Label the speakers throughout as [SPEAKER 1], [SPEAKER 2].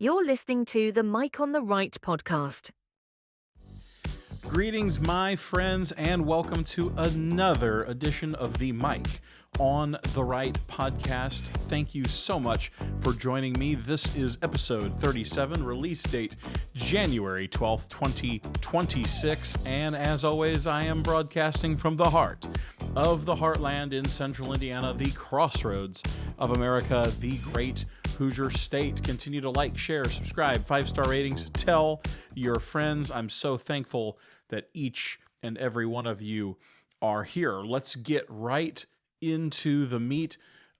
[SPEAKER 1] You're listening to the Mike on the Right podcast.
[SPEAKER 2] Greetings, my friends, and welcome to another edition of the Mike on the Right podcast. Thank you so much for joining me. This is episode 37, release date January 12th, 2026. And as always, I am broadcasting from the heart of the heartland in central Indiana, the crossroads of America, the great Hoosier State. Continue to like, share, subscribe, 5-star ratings, tell your friends. I'm so thankful that each and every one of you are here. Let's get right into the meat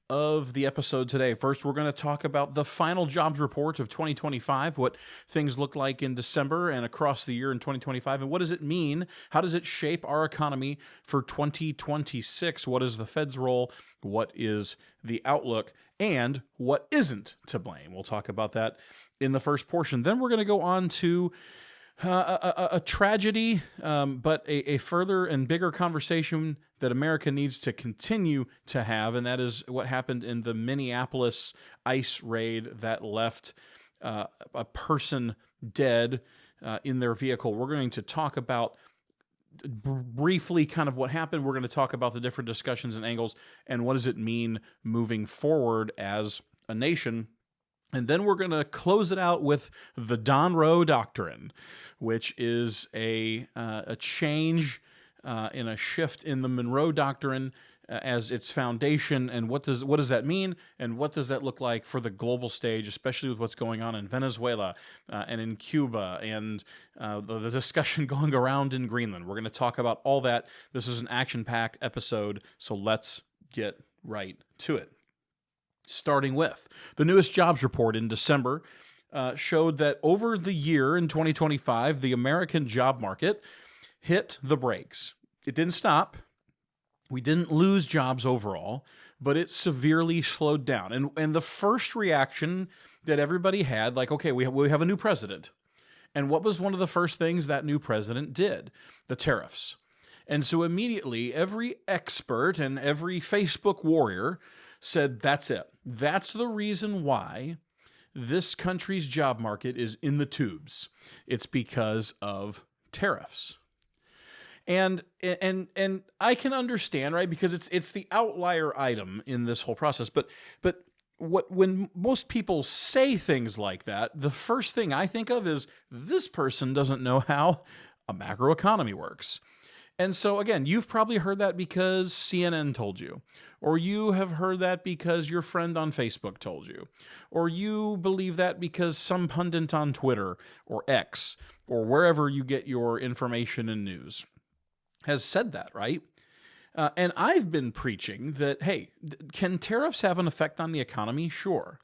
[SPEAKER 2] of the episode today. First, we're going to talk about the final jobs report of 2025, what things look like in December and across the year in 2025, and what does it mean? How does it shape our economy for 2026? What is the Fed's role? What is the outlook? And what isn't to blame? We'll talk about that in the first portion. Then we're going to go on to a tragedy, but a further and bigger conversation that America needs to continue to have, and that is what happened in the Minneapolis ICE raid that left a person dead in their vehicle. We're going to talk about briefly kind of what happened. We're going to talk about the different discussions and angles, and what does it mean moving forward as a nation. And then we're going to close it out with the Donroe Doctrine, which is a change in a shift in the Monroe Doctrine as its foundation. And what does that mean? And what does that look like for the global stage, especially with what's going on in Venezuela and in Cuba and the discussion going around in Greenland? We're going to talk about all that. This is an action-packed episode, so let's get right to it. Starting with the newest jobs report in December showed that over the year in 2025, the American job market hit the brakes. It didn't stop. We didn't lose jobs overall, but it severely slowed down. And the first reaction that everybody had, like, okay, we have a new president. And what was one of the first things that new president did? The tariffs. And so immediately, every expert and every Facebook warrior said, that's it. That's the reason why this country's job market is in the tubes. It's because of tariffs. And I can understand, right? Because it's the outlier item in this whole process. But when most people say things like that, the first thing I think of is this person doesn't know how a macroeconomy works. And so, again, you've probably heard that because CNN told you, or you have heard that because your friend on Facebook told you, or you believe that because some pundit on Twitter or X or wherever you get your information and news has said that, right? And I've been preaching that, hey, can tariffs have an effect on the economy? Sure.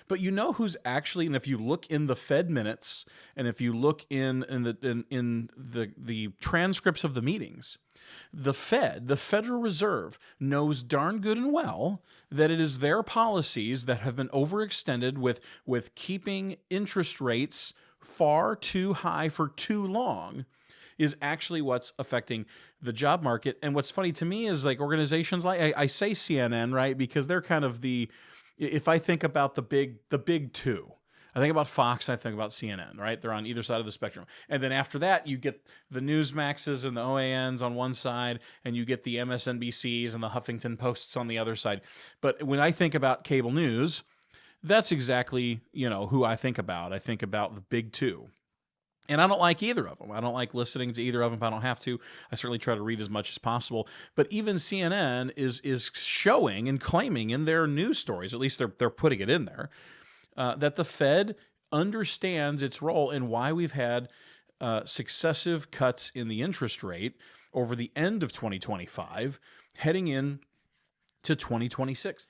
[SPEAKER 2] But you know who's actually, and if you look in the Fed minutes, and if you look in the transcripts of the meetings, the Fed, the Federal Reserve, knows darn good and well that it is their policies that have been overextended with keeping interest rates far too high for too long is actually what's affecting the job market. And what's funny to me is, like, organizations like, I say CNN, right, because they're kind of if I think about the big two, I think about Fox and I think about CNN, right? They're on either side of the spectrum. And then after that, you get the Newsmaxes and the OANs on one side, and you get the MSNBCs and the Huffington Posts on the other side. But when I think about cable news, that's exactly, who I think about. I think about the big two. And I don't like either of them. I don't like listening to either of them if I don't have to. I certainly try to read as much as possible. But even CNN is showing and claiming in their news stories, at least they're putting it in there, that the Fed understands its role and why we've had successive cuts in the interest rate over the end of 2025, heading in to 2026.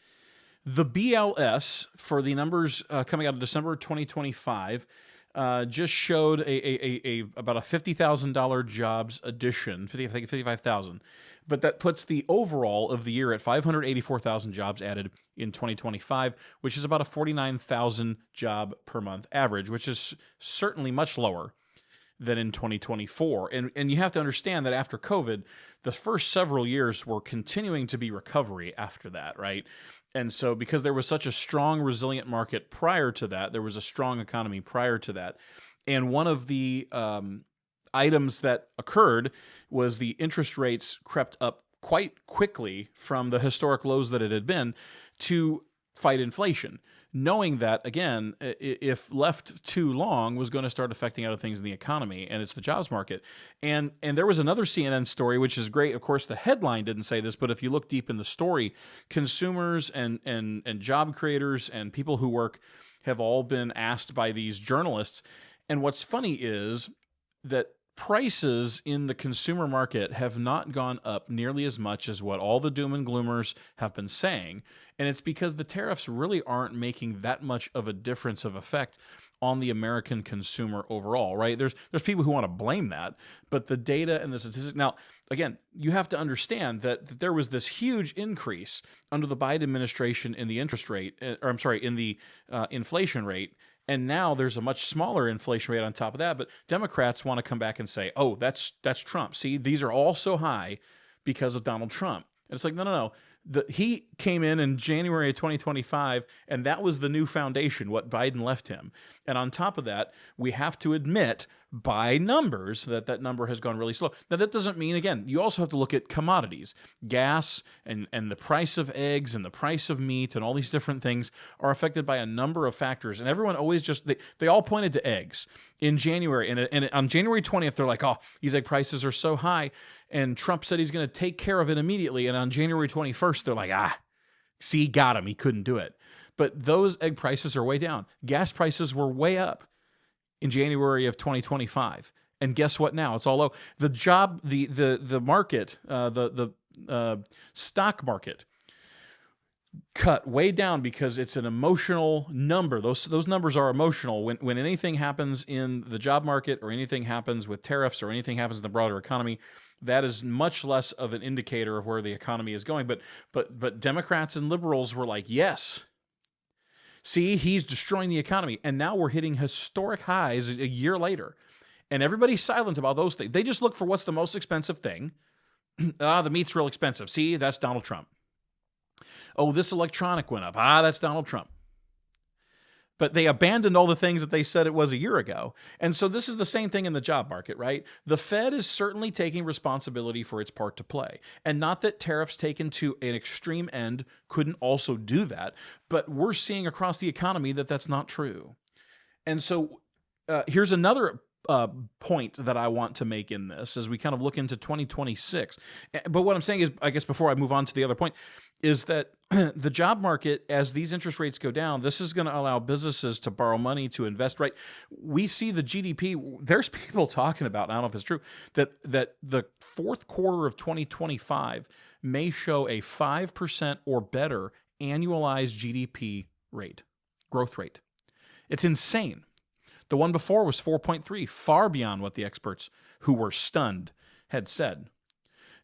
[SPEAKER 2] The BLS for the numbers coming out of December 2025 just showed about a $50,000 jobs addition, I think 55,000. But that puts the overall of the year at 584,000 jobs added in 2025, which is about a 49,000 job per month average, which is certainly much lower than in 2024. And you have to understand that after COVID, the first several years were continuing to be recovery after that, right? And so because there was such a strong, resilient market prior to that, there was a strong economy prior to that. And one of the items that occurred was the interest rates crept up quite quickly from the historic lows that it had been to fight inflation, knowing that, again, if left too long, was going to start affecting other things in the economy, and it's the jobs market. And there was another CNN story, which is great. Of course, the headline didn't say this, but if you look deep in the story, consumers and job creators and people who work have all been asked by these journalists. And what's funny is that prices in the consumer market have not gone up nearly as much as what all the doom and gloomers have been saying. And it's because the tariffs really aren't making that much of a difference of effect on the American consumer overall, right? There's people who want to blame that, but the data and the statistics. Now, again, you have to understand that there was this huge increase under the Biden administration in the interest rate, in the inflation rate. And now there's a much smaller inflation rate on top of that. But Democrats want to come back and say, oh, that's Trump. See, these are all so high because of Donald Trump. And it's like, no. He came in January of 2025, and that was the new foundation, what Biden left him. And on top of that, we have to admit by numbers that number has gone really slow. Now, that doesn't mean, again, you also have to look at commodities. Gas and the price of eggs and the price of meat and all these different things are affected by a number of factors. And everyone always they all pointed to eggs in January. And on January 20th, they're like, oh, these egg prices are so high. And Trump said he's going to take care of it immediately. And on January 21st, they're like, see, got him. He couldn't do it. But those egg prices are way down. Gas prices were way up in January of 2025. And guess what now? It's all low. The market, the stock market cut way down because it's an emotional number. Those numbers are emotional. When anything happens in the job market or anything happens with tariffs or anything happens in the broader economy, that is much less of an indicator of where the economy is going. But Democrats and liberals were like, yes, see, he's destroying the economy. And now we're hitting historic highs a year later. And everybody's silent about those things. They just look for what's the most expensive thing. The meat's real expensive. See, that's Donald Trump. Oh, this electronic went up. That's Donald Trump. But they abandoned all the things that they said it was a year ago. And so this is the same thing in the job market, right? The Fed is certainly taking responsibility for its part to play. And not that tariffs taken to an extreme end couldn't also do that, but we're seeing across the economy that that's not true. And so here's another point that I want to make in this as we kind of look into 2026. But what I'm saying is, I guess before I move on to the other point, is that the job market, as these interest rates go down, this is going to allow businesses to borrow money to invest, right? We see the GDP, there's people talking about, I don't know if it's true, that the fourth quarter of 2025 may show a 5% or better annualized GDP rate, growth rate. It's insane. The one before was 4.3, far beyond what the experts who were stunned had said.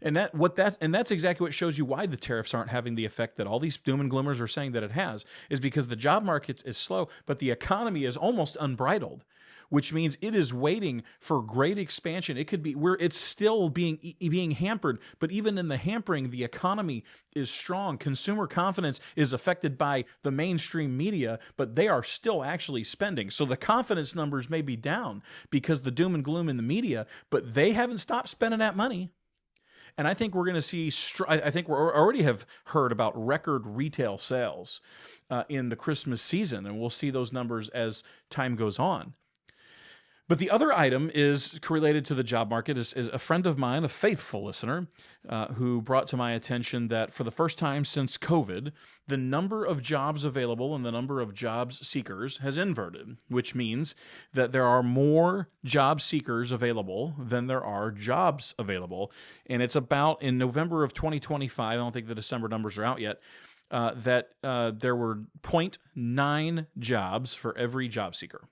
[SPEAKER 2] And that's exactly what shows you why the tariffs aren't having the effect that all these doom and gloomers are saying that it has, is because the job market is slow, but the economy is almost unbridled, which means it is waiting for great expansion. It could be it's still being hampered, but even in the hampering, the economy is strong. Consumer confidence is affected by the mainstream media, but they are still actually spending. So the confidence numbers may be down because the doom and gloom in the media, but they haven't stopped spending that money. And I think we're going to see, I think we already have heard about record retail sales in the Christmas season, and we'll see those numbers as time goes on. But the other item is related to the job market is a friend of mine, a faithful listener, who brought to my attention that for the first time since COVID, the number of jobs available and the number of jobs seekers has inverted, which means that there are more job seekers available than there are jobs available. And it's about in November of 2025, I don't think the December numbers are out yet, that there were 0.9 jobs for every job seeker.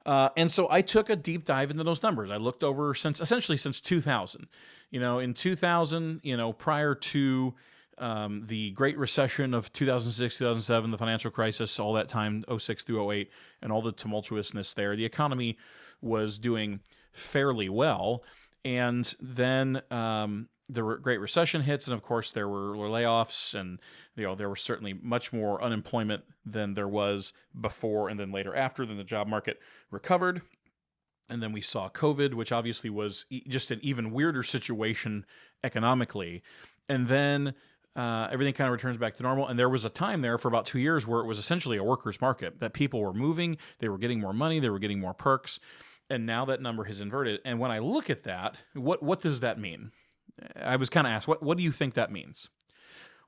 [SPEAKER 2] And so I took a deep dive into those numbers. I looked over essentially since 2000. In 2000, prior to the Great Recession of 2006, 2007, the financial crisis, all that time, 06 through 08, and all the tumultuousness there, the economy was doing fairly well. And then the Great Recession hits, and of course there were layoffs, and there was certainly much more unemployment than there was before, and then later after. Then the job market recovered, and then we saw COVID, which obviously was just an even weirder situation economically, and then everything kind of returns back to normal. And there was a time there for about 2 years where it was essentially a workers' market, that people were moving, they were getting more money, they were getting more perks, and now that number has inverted. And when I look at that, what does that mean? I was kind of asked, what do you think that means?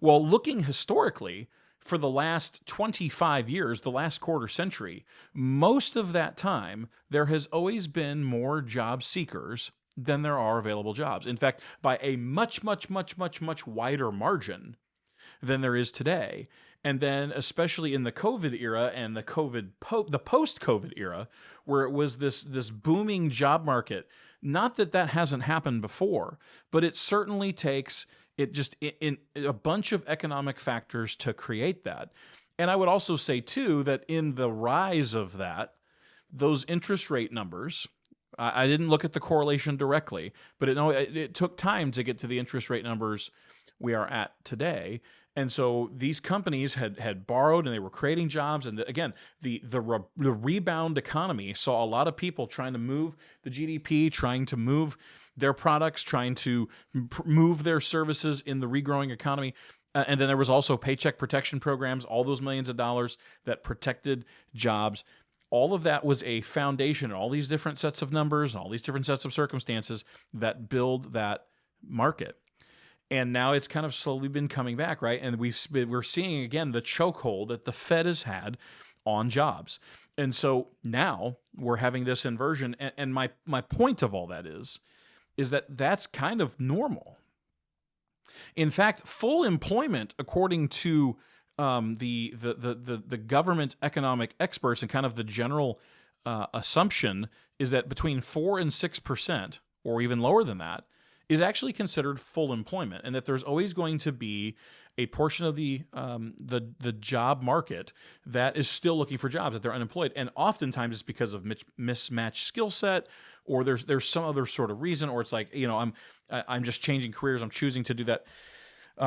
[SPEAKER 2] Well, looking historically, for the last 25 years, the last quarter century, most of that time, there has always been more job seekers than there are available jobs. In fact, by a much, much, much, much, much wider margin than there is today. And then especially in the COVID era and the post-COVID era, where it was this booming job market. Not that that hasn't happened before, but it certainly takes in a bunch of economic factors to create that. And I would also say too that in the rise of that, those interest rate numbers, I didn't look at the correlation directly, but it took time to get to the interest rate numbers we are at today. And so these companies had borrowed, and they were creating jobs. And again, the rebound economy saw a lot of people trying to move the GDP, trying to move their products, trying to move their services in the regrowing economy. And then there was also paycheck protection programs, all those millions of dollars that protected jobs. All of that was a foundation, all these different sets of numbers, all these different sets of circumstances that build that market. And now it's kind of slowly been coming back, right? And we're seeing, again, the chokehold that the Fed has had on jobs. And so now we're having this inversion. And my point of all that is that that's kind of normal. In fact, full employment, according to the government economic experts, and kind of the general assumption, is that between 4 and 6%, or even lower than that, is actually considered full employment, and that there's always going to be a portion of the job market that is still looking for jobs, that they're unemployed. And oftentimes it's because of mismatched skill set, or there's some other sort of reason, or it's like, I'm just changing careers, I'm choosing to do that.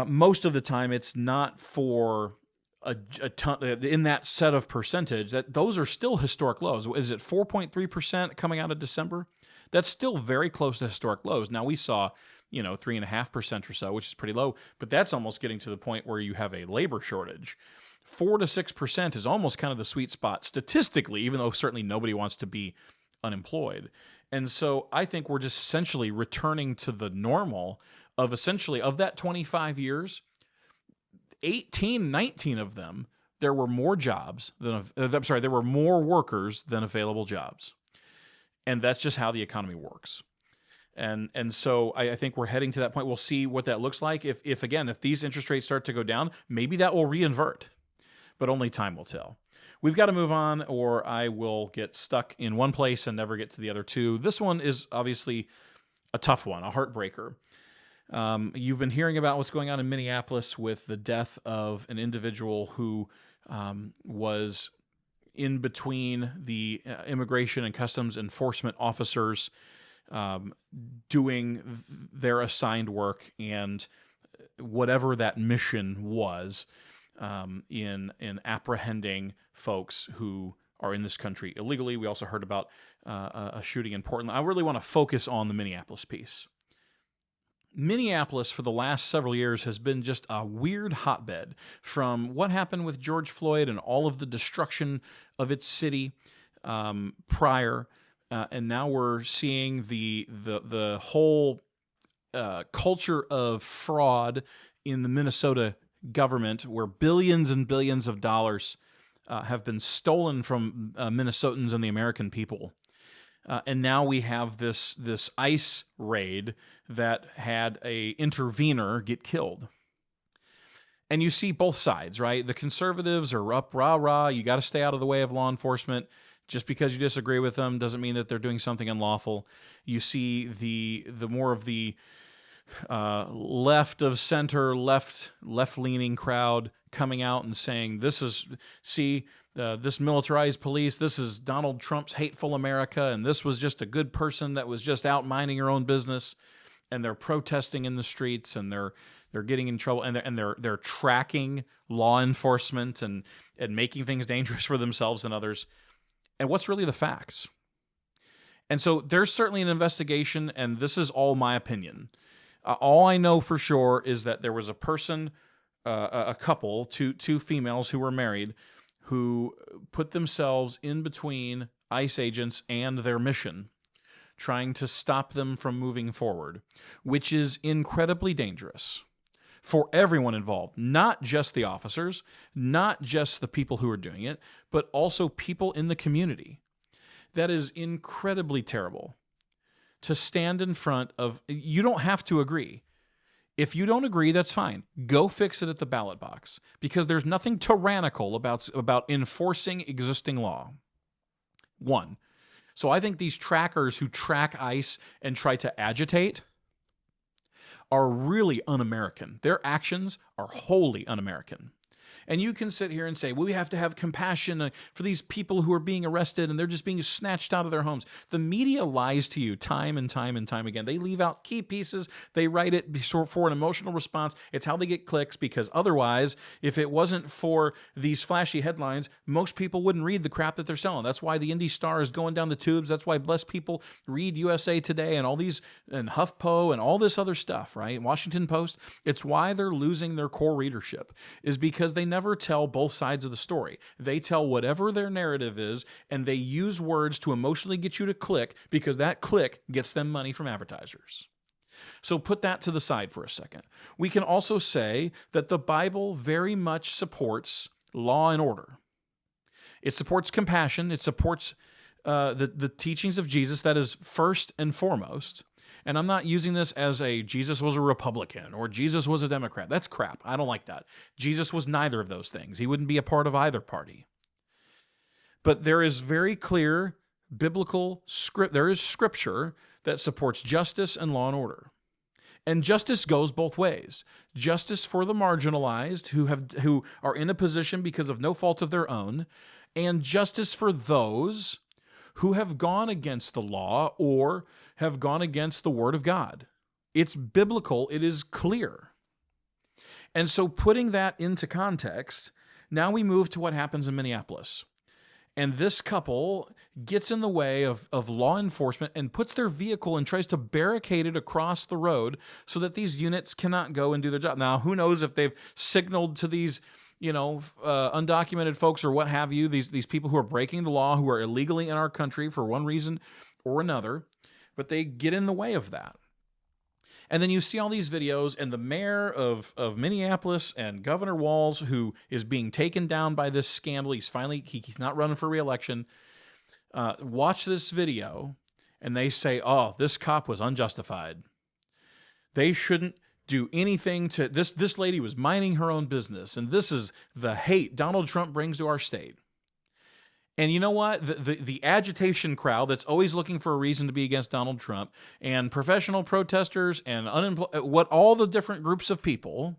[SPEAKER 2] Most of the time it's not for a ton in that set of percentage. That those are still historic lows. Is it 4.3% coming out of December? That's still very close to historic lows. Now we saw, 3.5% or so, which is pretty low, but that's almost getting to the point where you have a labor shortage. 4 to 6% is almost kind of the sweet spot statistically, even though certainly nobody wants to be unemployed. And so I think we're just essentially returning to the normal of that 25 years, 19 of them, there were more workers than available jobs. And that's just how the economy works. And so I think we're heading to that point. We'll see what that looks like. If these interest rates start to go down, maybe that will reinvert, but only time will tell. We've got to move on, or I will get stuck in one place and never get to the other two. This one is obviously a tough one, a heartbreaker. You've been hearing about what's going on in Minneapolis with the death of an individual who was in between the immigration and customs enforcement officers doing their assigned work and whatever that mission was in apprehending folks who are in this country illegally. We also heard about a shooting in Portland. I really want to focus on the Minneapolis piece. Minneapolis for the last several years has been just a weird hotbed, from what happened with George Floyd and all of the destruction of its city prior, and now we're seeing the whole culture of fraud in the Minnesota government, where billions and billions of dollars have been stolen from Minnesotans and the American people. And now we have this ICE raid that had a intervener get killed. And you see both sides, right? The conservatives are up, rah, you got to stay out of the way of law enforcement. Just because you disagree with them doesn't mean that they're doing something unlawful. You see the more of the left of center, left-leaning crowd coming out and saying, this militarized police, this is Donald Trump's hateful America, and this was just a good person that was just out minding her own business. and they're protesting in the streets, and they're getting in trouble, and they're tracking law enforcement and making things dangerous for themselves and others. And what's really the facts? And so there's certainly an investigation, and this is all my opinion. All I know for sure is that there was a person, a couple, two females who were married, who put themselves in between ICE agents and their mission, trying to stop them from moving forward, which is incredibly dangerous for everyone involved, not just the officers, not just the people who are doing it, but also people in the community. That is incredibly terrible to stand in front of. You don't have to agree. If you don't agree, that's fine. Go fix it at the ballot box, because there's nothing tyrannical about enforcing existing law. One. So I think these trackers who track ICE and try to agitate are really un-American. Their actions are wholly un-American. And you can sit here and say, well, we have to have compassion for these people who are being arrested and they're just being snatched out of their homes. The media lies to you time and time and time again. They leave out key pieces. They write it for an emotional response. It's how they get clicks, because otherwise, if it wasn't for these flashy headlines, most people wouldn't read the crap that they're selling. That's why the Indy Star is going down the tubes. That's why blessed people read USA Today and all these, and HuffPo and all this other stuff, right? Washington Post. It's why they're losing their core readership, is because they never tell both sides of the story. They tell whatever their narrative is, and they use words to emotionally get you to click, because that click gets them money from advertisers. So put that to the side for a second. We can also say that the Bible very much supports law and order. It supports compassion. It supports the teachings of Jesus. That is first and foremost. And I'm not using this as Jesus was a Republican or Jesus was a Democrat. That's crap. I don't like that. Jesus was neither of those things. He wouldn't be a part of either party. But there is very clear biblical script. There is scripture that supports justice and law and order. And justice goes both ways. Justice for the marginalized who are in a position because of no fault of their own, and justice for those who have gone against the law or have gone against the word of God. It's biblical. It is clear. And so putting that into context, now we move to what happens in Minneapolis. And this couple gets in the way of law enforcement and puts their vehicle and tries to barricade it across the road so that these units cannot go and do their job. Now, who knows if they've signaled to these undocumented folks or what have you, these people who are breaking the law, who are illegally in our country for one reason or another, but they get in the way of that. And then you see all these videos, and the mayor of Minneapolis and Governor Walz, who is being taken down by this scandal, he's not running for re-election, watch this video, and they say, oh, this cop was unjustified. They shouldn't do anything to this lady was minding her own business, and this is the hate Donald Trump brings to our state. And you know what? The agitation crowd that's always looking for a reason to be against Donald Trump, and professional protesters and all the different groups of people,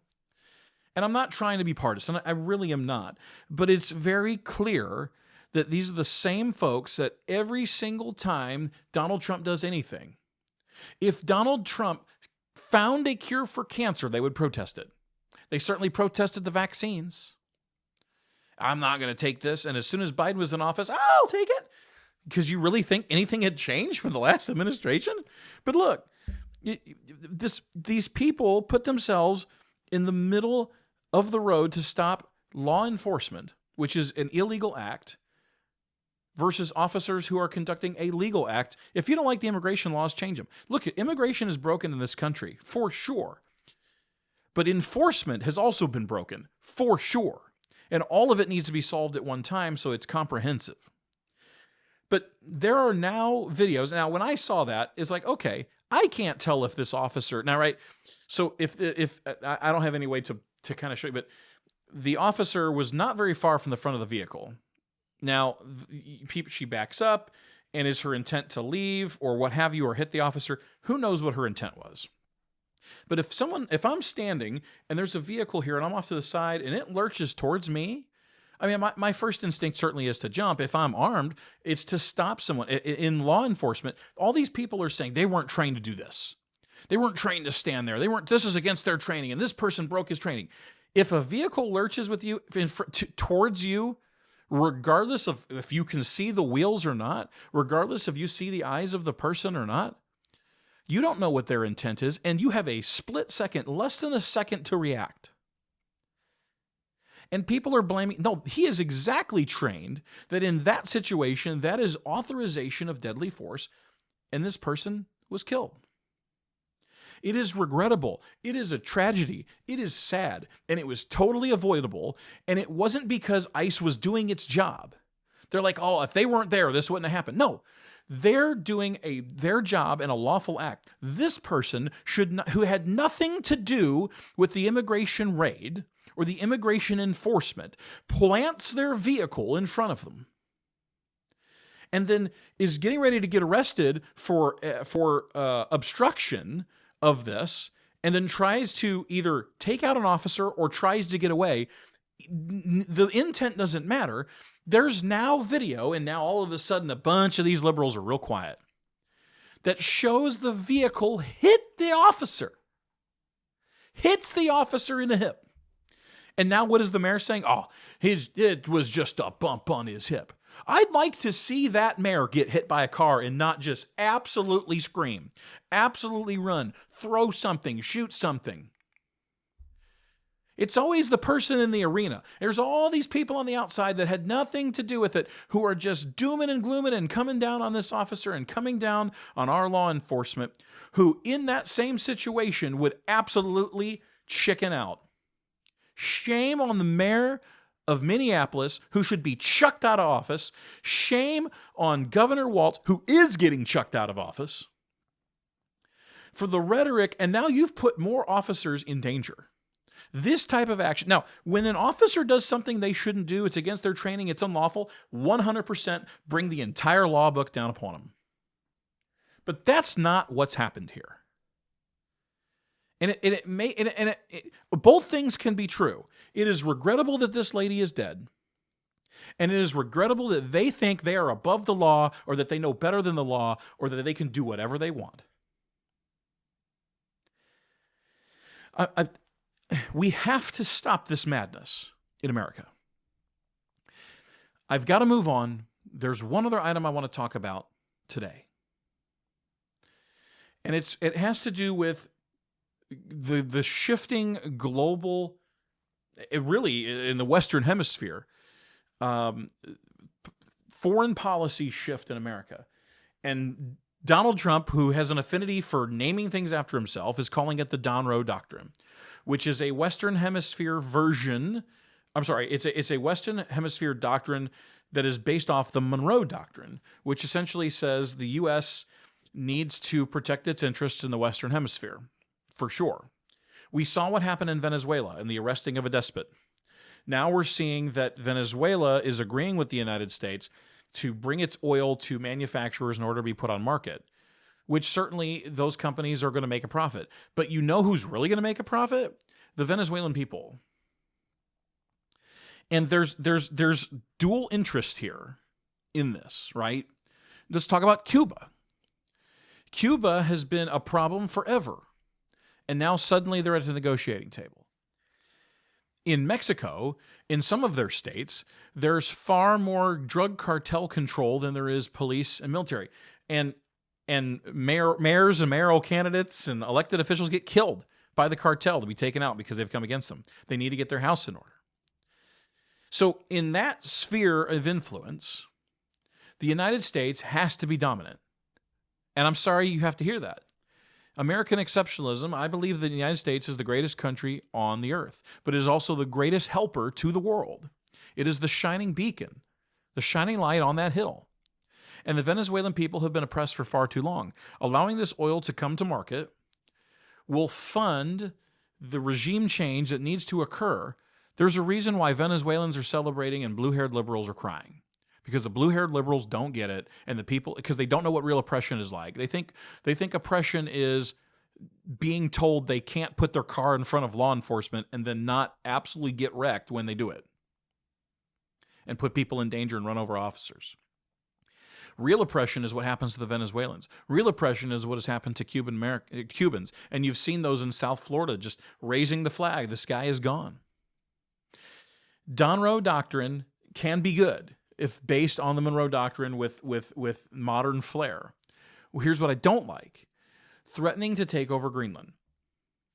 [SPEAKER 2] and I'm not trying to be partisan, I really am not, but it's very clear that these are the same folks that every single time Donald Trump does anything, if Donald Trump found a cure for cancer, they would protest it. They certainly protested the vaccines. I'm not going to take this. And as soon as Biden was in office, I'll take it. Because you really think anything had changed from the last administration? But look, these people put themselves in the middle of the road to stop law enforcement, which is an illegal act, versus officers who are conducting a legal act. If you don't like the immigration laws, change them. Look, immigration is broken in this country, for sure. But enforcement has also been broken, for sure. And all of it needs to be solved at one time, so it's comprehensive. But there are now videos. Now, when I saw that, it's like, okay, I can't tell if this officer... Now, right, so if I don't have any way to kind of show you, but the officer was not very far from the front of the vehicle. Now, she backs up, and is her intent to leave or what have you, or hit the officer? Who knows what her intent was? But if I'm standing and there's a vehicle here and I'm off to the side and it lurches towards me, I mean, my first instinct certainly is to jump. If I'm armed, it's to stop someone. In law enforcement, all these people are saying they weren't trained to do this. They weren't trained to stand there. This is against their training, and this person broke his training. If a vehicle lurches with you towards you, regardless of if you can see the wheels or not, regardless if you see the eyes of the person or not, you don't know what their intent is, and you have a split second, less than a second to react. And people are blaming, no, he is exactly trained that in that situation, that is authorization of deadly force, and this person was killed. It is regrettable. It is a tragedy. It is sad. And it was totally avoidable. And it wasn't because ICE was doing its job. They're like, oh, if they weren't there, this wouldn't have happened. No, they're doing their job and a lawful act. This person who had nothing to do with the immigration raid or the immigration enforcement, plants their vehicle in front of them, and then is getting ready to get arrested for obstruction of this, and then tries to either take out an officer or tries to get away. The intent doesn't matter. There's now video, and now all of a sudden a bunch of these liberals are real quiet, that shows the vehicle hit the officer. Hits the officer in the hip. And now what is the mayor saying? Oh, it was just a bump on his hip. I'd like to see that mayor get hit by a car and not just absolutely scream, absolutely run, throw something, shoot something. It's always the person in the arena. There's all these people on the outside that had nothing to do with it who are just dooming and glooming and coming down on this officer and coming down on our law enforcement, who in that same situation would absolutely chicken out. Shame on the mayor of Minneapolis, who should be chucked out of office. Shame on Governor Walz, who is getting chucked out of office, for the rhetoric. And now you've put more officers in danger. This type of action. Now, when an officer does something they shouldn't do, it's against their training, it's unlawful, 100% bring the entire law book down upon them. But that's not what's happened here. And both things can be true. It is regrettable that this lady is dead. And it is regrettable that they think they are above the law, or that they know better than the law, or that they can do whatever they want. We have to stop this madness in America. I've got to move on. There's one other item I want to talk about today. And it has to do with the shifting global, really in the Western Hemisphere, foreign policy shift in America. And Donald Trump, who has an affinity for naming things after himself, is calling it the Donroe Doctrine, which is a Western Hemisphere version. I'm sorry, it's a Western Hemisphere doctrine that is based off the Monroe Doctrine, which essentially says the U.S. needs to protect its interests in the Western Hemisphere. For sure. We saw what happened in Venezuela and the arresting of a despot. Now we're seeing that Venezuela is agreeing with the United States to bring its oil to manufacturers in order to be put on market, which certainly those companies are going to make a profit. But you know who's really going to make a profit? The Venezuelan people. And there's dual interest here in this, right? Let's talk about Cuba. Cuba has been a problem forever. And now suddenly they're at the negotiating table. In Mexico, in some of their states, there's far more drug cartel control than there is police and military. And mayors and mayoral candidates and elected officials get killed by the cartel to be taken out because they've come against them. They need to get their house in order. So in that sphere of influence, the United States has to be dominant. And I'm sorry you have to hear that. American exceptionalism, I believe that the United States is the greatest country on the earth, but it is also the greatest helper to the world. It is the shining beacon, the shining light on that hill. And the Venezuelan people have been oppressed for far too long. Allowing this oil to come to market will fund the regime change that needs to occur. There's a reason why Venezuelans are celebrating and blue-haired liberals are crying. Because the blue-haired liberals don't get it, and the people, because they don't know what real oppression is like. They think oppression is being told they can't put their car in front of law enforcement and then not absolutely get wrecked when they do it, and put people in danger and run over officers. Real oppression is what happens to the Venezuelans. Real oppression is what has happened to Cubans. And you've seen those in South Florida just raising the flag. The sky is gone. Donroe Doctrine can be good if based on the Monroe Doctrine with modern flair. Well, here's what I don't like. Threatening to take over Greenland.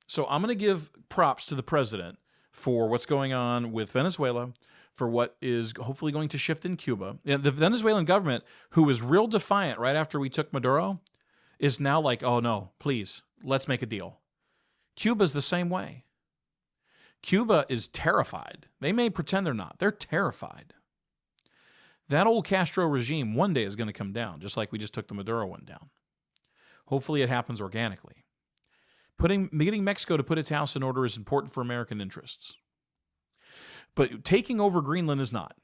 [SPEAKER 2] So I'm going to give props to the president for what's going on with Venezuela, for what is hopefully going to shift in Cuba. The Venezuelan government, who was real defiant right after we took Maduro, is now like, oh no, please, let's make a deal. Cuba's the same way. Cuba is terrified. They may pretend they're not. They're terrified. That old Castro regime one day is going to come down, just like we just took the Maduro one down. Hopefully it happens organically. Getting Mexico to put its house in order is important for American interests. But taking over Greenland is not.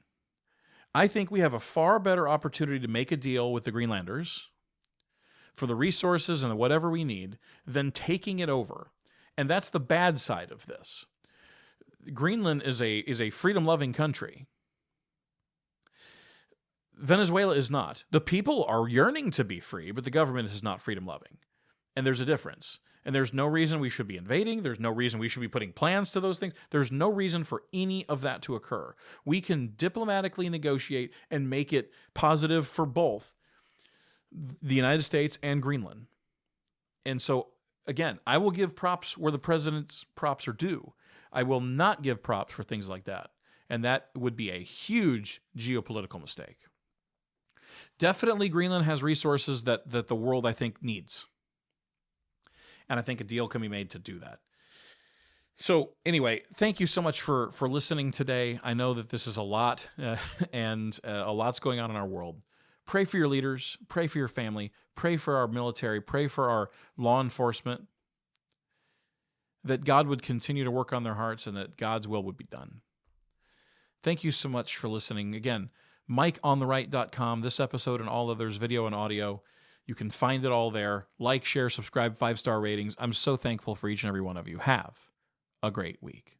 [SPEAKER 2] I think we have a far better opportunity to make a deal with the Greenlanders for the resources and whatever we need than taking it over. And that's the bad side of this. Greenland is a freedom-loving country. Venezuela is not. The people are yearning to be free, but the government is not freedom-loving. And there's a difference. And there's no reason we should be invading. There's no reason we should be putting plans to those things. There's no reason for any of that to occur. We can diplomatically negotiate and make it positive for both the United States and Greenland. And so, again, I will give props where the president's props are due. I will not give props for things like that. And that would be a huge geopolitical mistake. Definitely Greenland has resources that the world, I think, needs. And I think a deal can be made to do that. So anyway, thank you so much for listening today. I know that this is a lot, and a lot's going on in our world. Pray for your leaders. Pray for your family. Pray for our military. Pray for our law enforcement. That God would continue to work on their hearts and that God's will would be done. Thank you so much for listening. Again, MikeOnTheRight.com. This episode and all others, video and audio. You can find it all there. Like, share, subscribe, 5-star ratings. I'm so thankful for each and every one of you. Have a great week.